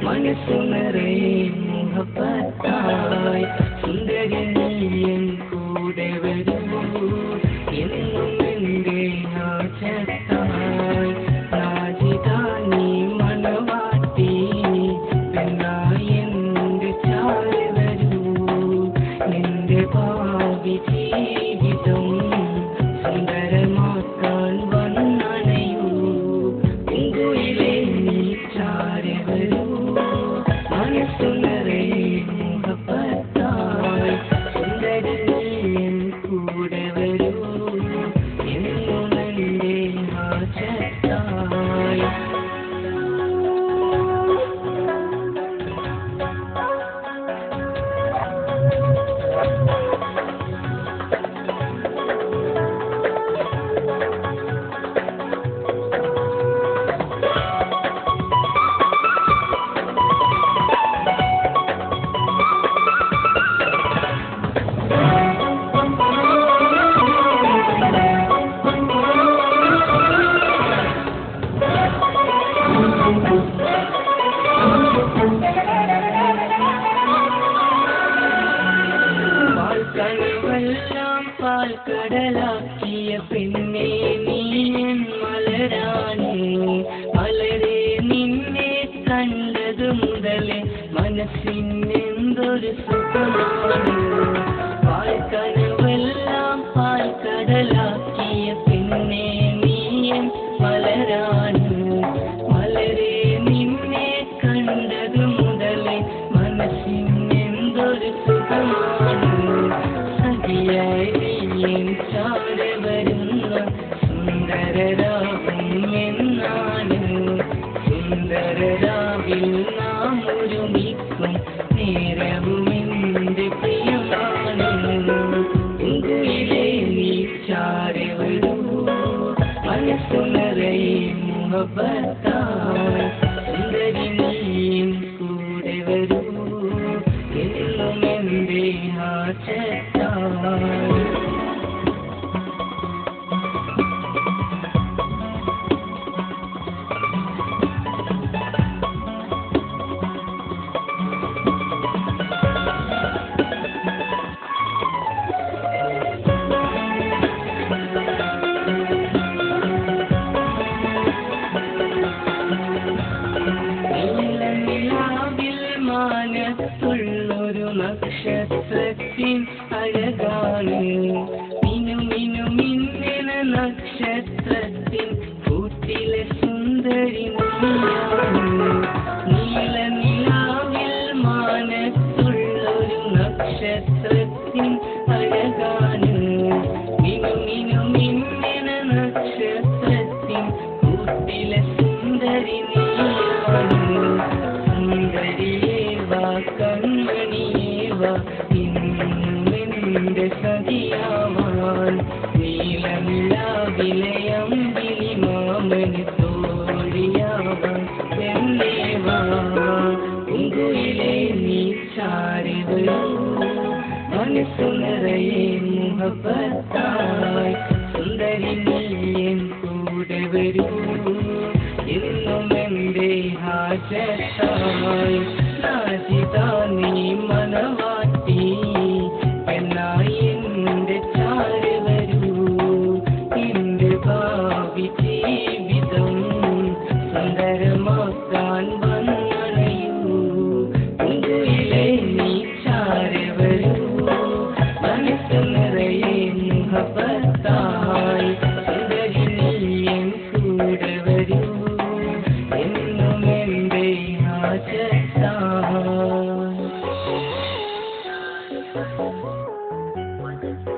മനസ്സുനറേ മുഹബത്തായി സുന്ദരിയൻ കൂടെ വരൂ എന്നും എൻ്റെ ഹാജത്തായി നാജിദാ നീ മണവാട്ടി പെണ്ണായി എൻ്റെ ചാരി വരൂ നിന്റെ ഭാവി ജീവിതം സുന്ദരമാക്കാൻ വന്നണയൂ പൂങ്കുയിലേ നീ ചാരി വരൂ മനസ്സുനറേ മുഹബത്തായി സുന്ദരിയൻ കൂടെ വരൂ എന്നും എൻ്റെ ഹാജത്തായി പാൽക്കടവെല്ലാം പാൽക്കടലാക്കിയ പെണ്ണേ നീ എൻ മലരാണ് മലരെ നിന്നെ കണ്ടതു മുതലേ മനസ്സിനെന്തൊരു സുഖമാണ് പാൽക്കടവെല്ലാം പാൽക്കടലാക്കിയ പെണ്ണേ നീ എൻ മലരാണ് മലരെ നിന്നെ കണ്ടതു മുതലേ മനസ്സിനെന്തൊരു സുഖമാണ് ചാരെ വരുന്ന സുന്ദരരാവും എന്നാണ് സുന്ദരരാവിൽ നാം ഒരുമിക്കും നേരവും എൻ്റെ പ്രിയമാണ് പൂങ്കുയിലേ നീ ചാരെ വരൂ മനസ്സുനറേ മുഹബത്തായി സുന്ദരി നീയും കൂടെ വരൂ എന്നും എൻ്റെ ഹാജത്തായി മാനത്തുള്ളൊരു നക്ഷത്രത്തിൻ അഴകാണ് മിനുമിനുമിന്നണ നക്ഷത്രത്തിൻ കൂട്ടിലെ സുന്ദരി നീയാണ് നീലനിലാവിൽ മാനത്തുള്ളൊരു നക്ഷത്രത്തിൻ അഴകാണ് മിനുമിനുമിന്നണ നക്ഷത്രത്തിൻ കൂട്ടിലെ സുന്ദരി നീയാണ് കൺമണിയേവ ഇന്നെന്റെ സതിയാവാൻ നീലനിലാവിലെ അമ്പിളി മാമന് തോഴിയാവാൻ എന്നേവാ പൂങ്കുയിലേ നീ ചാരി വരൂ മനസ്സുനറേ മുഹബത്തായി സുന്ദരി നീയൻ കൂടെ വരൂ എന്നും എൻ്റെ ഹാജത്തായി നാജിദാ നീ മണവാട്ടി പെണ്ണായി എൻ്റെ ചാരി വരൂ എൻ്റെ ഭാവി ജീവിതം സുന്ദരമാക്കാൻ വന്നണയൂ പൂങ്കുയിലേ നീ ചാരി വരൂ മനസ്സുനറേ മുഹബത്തായി സുന്ദരി നീയൻ കൂടെ വരൂ എന്നും എൻ്റെ ഹാജത്തായി Thank you.